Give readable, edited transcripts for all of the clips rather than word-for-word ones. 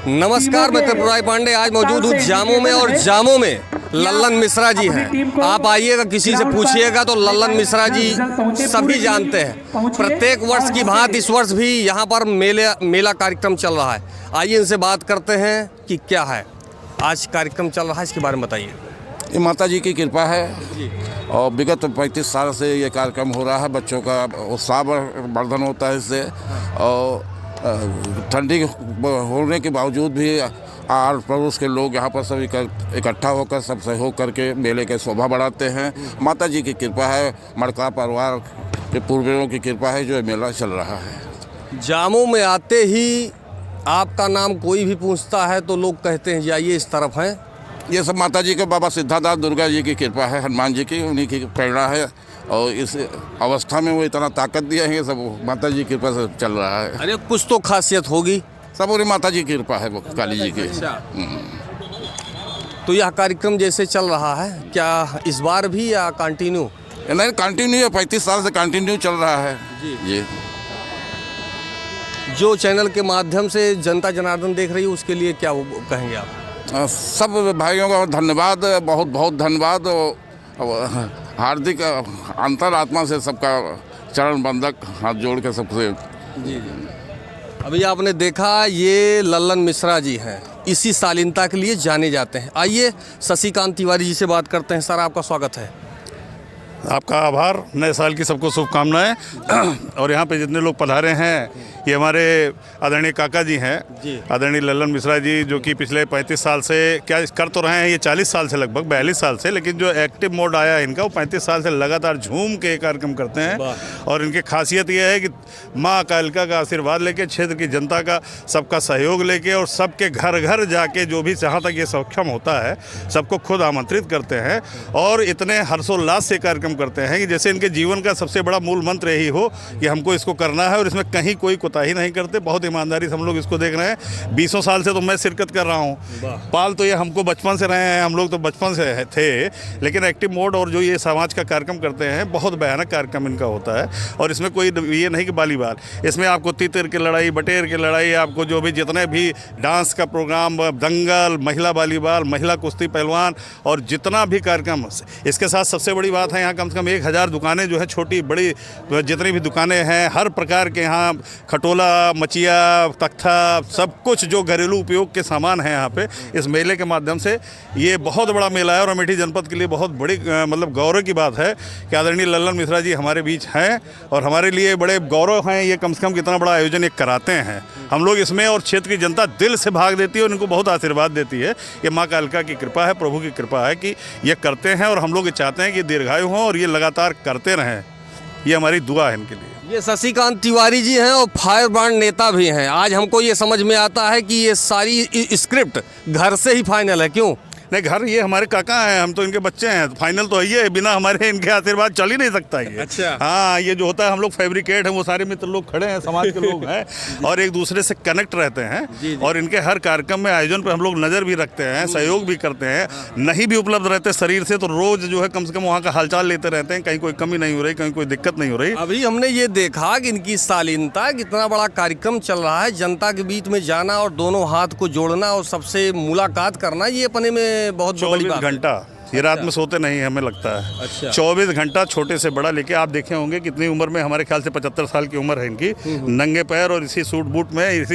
नमस्कार, मैं त्रिपुरारी पांडे आज मौजूद हूँ जामू में और जामू में लल्लन मिश्रा जी हैं। आप आइएगा, किसी से पूछिएगा तो लल्लन मिश्रा जी सभी जानते हैं। प्रत्येक वर्ष की भांति इस वर्ष भी यहाँ पर मेला कार्यक्रम चल रहा है। आइए इनसे बात करते हैं कि क्या है आज कार्यक्रम चल रहा है, इसके बारे में बताइए। ये माता जी की कृपा है और विगत 35 साल से ये कार्यक्रम हो रहा है। बच्चों का उत्साह वर्धन होता है इससे, और ठंडी होने के बावजूद भी आस पड़ोस के लोग यहाँ पर सब इकट्ठा होकर सब सहयोग करके मेले के शोभा बढ़ाते हैं। माता जी की कृपा है, मड़का परिवार के पूर्वजों की कृपा है जो ये मेला चल रहा है। जामू में आते ही आपका नाम कोई भी पूछता है तो लोग कहते हैं जाइए इस तरफ हैं। ये सब माता जी के बाबा सिद्धादास दुर्गा जी की कृपा है, हनुमान जी की, उन्हीं की प्रेरणा है और इस अवस्था में वो इतना ताकत दिया है। ये सब माता जी की कृपा से चल रहा है। अरे कुछ तो खासियत होगी। सब उन्हीं माता जी की कृपा है, वो काली जी की। तो यह कार्यक्रम जैसे चल रहा है, क्या इस बार भी या कंटिन्यू? नहीं, कंटिन्यू है, 35 साल से कंटिन्यू चल रहा है जी। जो चैनल के माध्यम से जनता जनार्दन देख रही है उसके लिए क्या कहेंगे आप? सब भाइयों का धन्यवाद, बहुत बहुत धन्यवाद और हार्दिक अंतरात्मा से सबका चरण बंधक हाथ जोड़ के सबसे। जी। अभी आपने देखा ये लल्लन मिश्रा जी हैं, इसी शालीनता के लिए जाने जाते हैं। आइए शशिकांत तिवारी जी से बात करते हैं। सर, आपका स्वागत है। आपका आभार, नए साल की सबको शुभकामनाएं। और यहाँ पे जितने लोग पधारे हैं, ये हमारे आदरणीय काका जी हैं, आदरणीय लल्लन मिश्रा जी, जो कि पिछले 35 साल से क्या कर तो रहे हैं, ये 40 साल से लगभग 42 साल से, लेकिन जो एक्टिव मोड आया है इनका वो 35 साल से लगातार झूम के कार्यक्रम करते हैं। और इनकी खासियत ये है कि माँ कालिका का आशीर्वाद लेके, क्षेत्र की जनता का सबका सहयोग लेके और सबके घर घर जाके जो भी जहाँ तक ये सक्षम होता है सबको खुद आमंत्रित करते हैं और इतने हर्षोल्लास से कार्यक्रम करते हैं कि जैसे इनके जीवन का सबसे बड़ा मूल मंत्र यही हो कि हमको इसको करना है और इसमें कहीं कोई कोताही नहीं करते। बहुत ईमानदारी से हम लोग इसको देख रहे हैं। 20 साल से तो मैं शिरकत कर रहा हूँ। पाल तो ये हमको बचपन से रहे हैं, हम लोग तो बचपन से थे, लेकिन एक्टिव मोड और जो ये समाज का कार्यक्रम करते हैं, बहुत भयानक कार्यक्रम इनका होता है। और इसमें कोई ये नहीं कि बालीबाल, इसमें आपको तीतर की लड़ाई, बटेर की लड़ाई, आपको जो भी जितने भी डांस का प्रोग्राम, दंगल, महिला बालीबाल, महिला कुश्ती पहलवान और जितना भी कार्यक्रम। इसके साथ सबसे बड़ी बात है, यहाँ कम से कम 1000 दुकानें जो है, छोटी बड़ी जितनी भी दुकानें हैं, हर प्रकार के यहाँ खटोला, मचिया, तख्ता, सब कुछ जो घरेलू उपयोग के सामान हैं यहाँ पे इस मेले के माध्यम से। ये बहुत बड़ा मेला है और अमेठी जनपद के लिए बहुत बड़ी मतलब गौरव की बात है कि आदरणीय लल्लन मिश्रा जी हमारे बीच हैं और हमारे लिए बड़े गौरव हैं। ये कम से कम कितना बड़ा आयोजन ये कराते हैं हम लोग इसमें, और क्षेत्र की जनता दिल से भाग देती है और इनको बहुत आशीर्वाद देती है। ये माँ कालिका की कृपा है, प्रभु की कृपा है कि ये करते हैं और हम लोग चाहते हैं कि दीर्घायु हों और ये लगातार करते रहें। ये हमारी दुआ है इनके लिए। ये शशिकांत तिवारी जी हैं और फायर ब्रांड नेता भी हैं। आज हमको ये समझ में आता है कि ये सारी स्क्रिप्ट घर से ही फाइनल है। क्यों? नहीं, घर ये हमारे काका हैं, हम तो इनके बच्चे हैं, फाइनल तो ये बिना हमारे इनके आशीर्वाद चल ही नहीं सकता ये। अच्छा। हाँ, ये जो होता है हम लोग फैब्रिकेट हैं, वो सारे मित्र लोग खड़े हैं, समाज के लोग हैं और एक दूसरे से कनेक्ट रहते हैं। और इनके हर कार्यक्रम में आयोजन पे हम लोग नज़र भी रखते हैं, सहयोग भी करते हैं। नहीं भी उपलब्ध रहते शरीर से तो रोज़ जो है कम से कम वहाँ का हालचाल लेते रहते हैं, कहीं कोई कमी नहीं हो रही, कहीं कोई दिक्कत नहीं हो रही। अभी हमने ये देखा कि इनकी शालीनता, कितना बड़ा कार्यक्रम चल रहा है, जनता के बीच में जाना और दोनों हाथ को जोड़ना और सबसे मुलाकात करना, ये अपने में बहुत बड़ी बात। घंटा ये रात में सोते नहीं हमें लगता है। अच्छा। 24 घंटा छोटे से बड़ा लेके आप देखे होंगे कितनी उम्र में, हमारे ख्याल से 75 साल की उम्र है इनकी, नंगे पैर और इसी सूट बूट में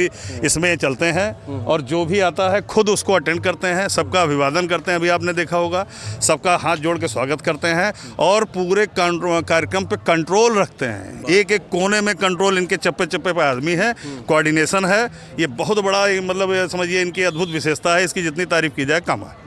इसमें चलते हैं और जो भी आता है खुद उसको अटेंड करते हैं, सबका अभिवादन करते हैं। अभी आपने देखा होगा, सबका हाथ जोड़ के स्वागत करते हैं और पूरे कार्यक्रम पे कंट्रोल रखते हैं। एक एक कोने में कंट्रोल, इनके चप्पे चप्पे पे आदमी है, कोऑर्डिनेशन है। ये बहुत बड़ा मतलब समझिए इनकी अद्भुत विशेषता है, इसकी जितनी तारीफ की जाए कम है।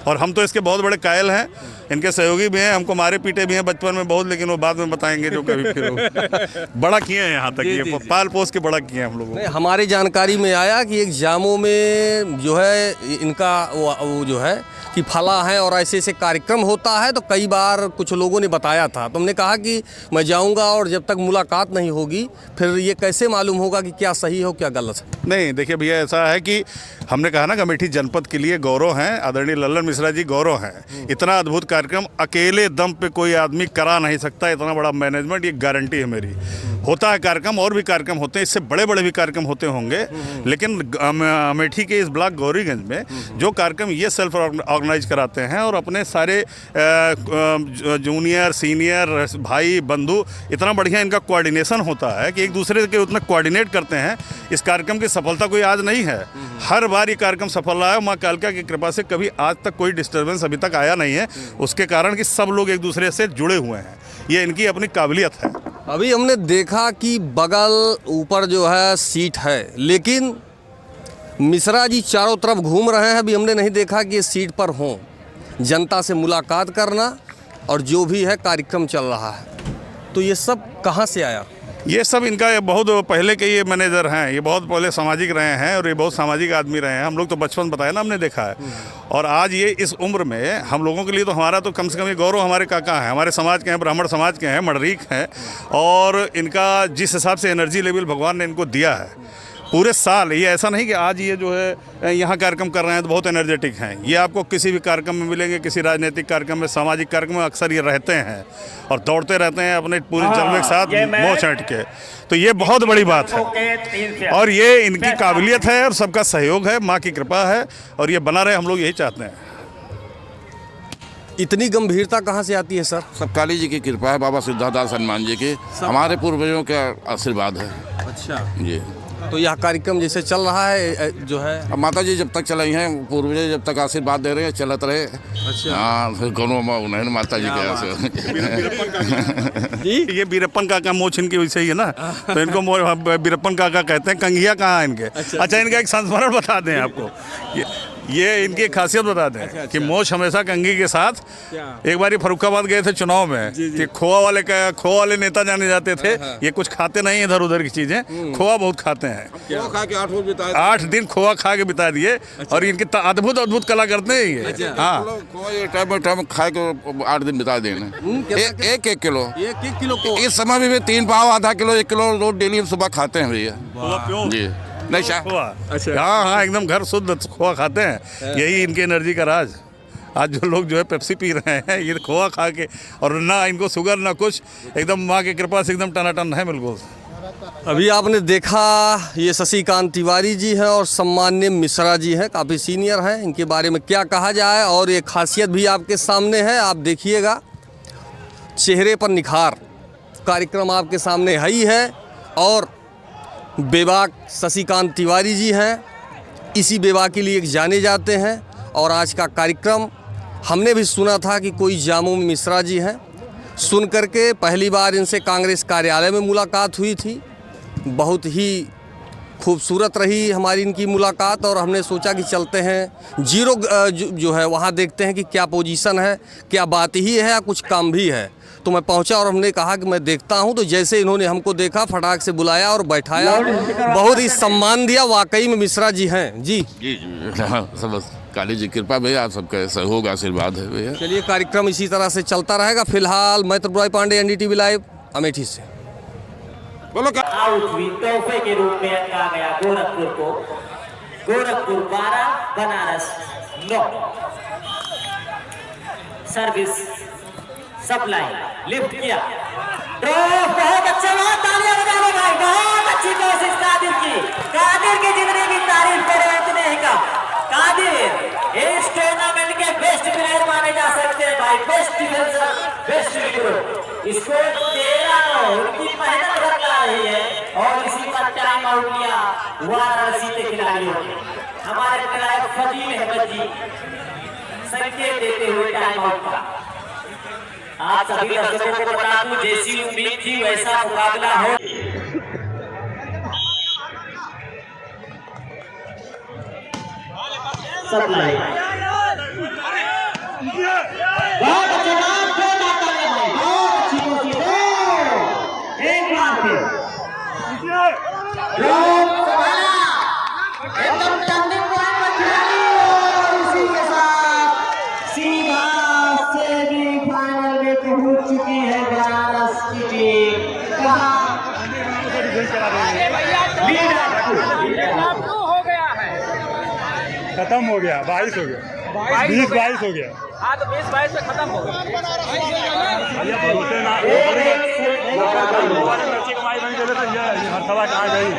और हम तो इसके बहुत बड़े कायल हैं, इनके सहयोगी भी हैं, हमको मारे पीटे भी हैं बचपन में बहुत, लेकिन वो बाद में बताएंगे जो कभी फिर बड़ा किए हैं यहाँ तक, ये पाल पोस के बड़ा किए हैं हम लोगों। हमारी जानकारी में आया कि एक जामू में जो है इनका वो जो है कि फला है और ऐसे ऐसे कार्यक्रम होता है, तो कई बार कुछ लोगों ने बताया था, तो हमने कहा कि मैं जाऊंगा और जब तक मुलाकात नहीं होगी फिर ये कैसे मालूम होगा कि क्या सही हो क्या गलत है। नहीं, देखिए भैया, ऐसा है कि हमने कहा ना कि अमेठी जनपद के लिए गौरव हैं, आदरणीय लल्लन मिश्रा जी गौरव हैं। इतना अद्भुत कार्यक्रम अकेले दम पे कोई आदमी करा नहीं सकता, इतना बड़ा मैनेजमेंट, ये गारंटी है मेरी। होता है कार्यक्रम, और भी कार्यक्रम होते हैं, इससे बड़े बड़े भी कार्यक्रम होते होंगे, लेकिन अमेठी के इस ब्लॉक गौरीगंज में जो कार्यक्रम ये सेल्फ ऑर्गेनाइज कराते हैं और अपने सारे जूनियर सीनियर भाई बंधु, इतना बढ़िया इनका कोऑर्डिनेशन होता है कि एक दूसरे के उतना कोऑर्डिनेट करते हैं। इस कार्यक्रम की सफलता कोई आज नहीं है, हर बार ये कार्यक्रम सफल रहा है। माँ कालिका की कृपा से कभी आज तक कोई डिस्टर्बेंस अभी तक आया नहीं है, उसके कारण कि सब लोग एक दूसरे से जुड़े हुए हैं, ये इनकी अपनी काबिलियत है। अभी हमने देखा कि बगल ऊपर जो है सीट है, लेकिन मिश्रा जी चारों तरफ घूम रहे हैं। अभी हमने नहीं देखा कि ये सीट पर हों। जनता से मुलाकात करना और जो भी है कार्यक्रम चल रहा है, तो ये सब कहाँ से आया? ये सब इनका ये बहुत पहले के ये मैनेजर हैं, ये बहुत पहले सामाजिक रहे हैं और ये बहुत सामाजिक आदमी रहे हैं। हम लोग तो बचपन बताया ना, हमने देखा है। और आज ये इस उम्र में हम लोगों के लिए तो हमारा तो कम से कम ये गौरव, हमारे काका हैं, हमारे समाज के हैं, ब्राह्मण समाज के हैं, मंडरीक हैं। और इनका जिस हिसाब से एनर्जी लेवल भगवान ने इनको दिया है पूरे साल, ये ऐसा नहीं कि आज ये जो है यहाँ कार्यक्रम कर रहे हैं तो बहुत एनर्जेटिक हैं। ये आपको किसी भी कार्यक्रम में मिलेंगे, किसी राजनीतिक कार्यक्रम में, सामाजिक कार्यक्रम में अक्सर ये रहते हैं और दौड़ते रहते हैं अपने पूरे जलवे के साथ मोह छांट के। तो ये बहुत बड़ी बात है और ये इनकी काबिलियत है और सबका सहयोग है, माँ की कृपा है और ये बना रहे, हम लोग यही चाहते हैं। इतनी गंभीरता कहाँ से आती है सर? सब काली जी की कृपा है, बाबा सिद्धार्थ हनुमान जी की, हमारे पूर्वजों का आशीर्वाद है। अच्छा जी, तो यह कार्यक्रम जैसे चल रहा है जो है, अब माता जी जब तक चलाई हैं, पूर्वज जब तक आशीर्वाद दे रहे हैं, चलत रहे। अच्छा। हाँ, फिर कौनो नहीं माता जी के ये बीरप्पन काका मोछ इनकी वैसे ही है ना, तो इनको बीरप्पन काका कहते हैं। कंघिया कहाँ है इनके? अच्छा, इनका एक संस्मरण बता दें आपको, ये इनकी खासियत बता दें कि मोछ हमेशा कंघी के साथ। एक बार ये फरुखाबाद गए थे चुनाव में कि खोआ वाले नेता जाने जाते थे, ये कुछ खाते नहीं इधर उधर की चीजें, खोआ बहुत खाते हैं। खोआ खा के 8 दिन खोआ खा के बिता दिए और इनकी अद्भुत कला करते हैं ये। हाँ, टाइम खा के 8 दिन बिता देना, 1 किलो, 1 किलो को इस समय भी 3 पाव, आधा किलो, 1 किलो रोज डेली सुबह खाते हैं भैया जी। नहीं खोआ, अच्छा, हाँ, एकदम घर शुद्ध खोआ खाते हैं, यही इनकी एनर्जी का राज। आज जो लोग जो है पेप्सी पी रहे हैं, ये खोआ खा के, और ना इनको शुगर ना कुछ, एकदम माँ की कृपा से एकदम टनाटन है बिल्कुल। अभी आपने देखा ये शशिकांत तिवारी जी हैं और सम्मान्य मिश्रा जी हैं, काफ़ी सीनियर हैं। इनके बारे में क्या कहा जाए, और ये खासियत भी आपके सामने है, आप देखिएगा चेहरे पर निखार। कार्यक्रम आपके सामने है ही है और बेबाक शशिकांत तिवारी जी हैं, इसी बेबाक के लिए जाने जाते हैं। और आज का कार्यक्रम हमने भी सुना था कि कोई जामू में मिश्रा जी हैं, सुन करके पहली बार इनसे कांग्रेस कार्यालय में मुलाकात हुई थी। बहुत ही खूबसूरत रही हमारी इनकी मुलाकात और हमने सोचा कि चलते हैं जीरो जो है वहाँ देखते हैं कि क्या पोजीशन है, क्या बात ही है या कुछ काम भी है। तो मैं पहुंचा और हमने कहा कि मैं देखता हूं। तो जैसे इन्होंने हमको देखा, फटाक से बुलाया और बैठाया, बहुत ही सम्मान दिया। वाकई में मिश्रा जी हैं जी। जी सब काली जी कृपा भैया, आप सबका सहयोग आशीर्वाद है भैया। चलिए, कार्यक्रम इसी तरह से चलता रहेगा। फिलहाल मैं त्रिपुराई पांडे, NDTV लाइव, अमेठी से। बोलो क्या तोहफे के रूप में रखा गया गोरखपुर को। Gorakhpur 12, Banaras 9। Service supply lift किया, बहुत अच्छा, तालियां बजा लो भाई, बहुत अच्छी कोशिश कादिर की जितनी भी तारीफ करे उतने ही कम। कादिर इस टूर्नामेंट के बेस्ट प्लेयर माने जा सकते हैं भाई, बेस्ट डिफेंसर, बेस्ट लीडर। इसको 13 उनकी मेहनत लगा रही है और इसी पर टाइम आउट लिया वाराणसी के खिलाड़ियों ने। हमारे खिलाड़ी फजील अहमद जी संकेत देते हुए टाइम आउट का। आप सभी दर्शकों को बता दूं, जैसी उम्मीद थी वैसा मुकाबला हो। सप्लाई बहुत अच्छा, बहुत अच्छी कोशिश, एक बार फिर एकदम टर्निंग पॉइंट पर खिलाड़ी और इसी के साथ सीधा सेमीफाइनल में पहुंच चुकी है बनारस की टीम। खत्म हो गया, 22 हो गया, 20-22 हो गया। हाँ तो 20-22 में खत्म हो गया। हर सवा कहाँ गई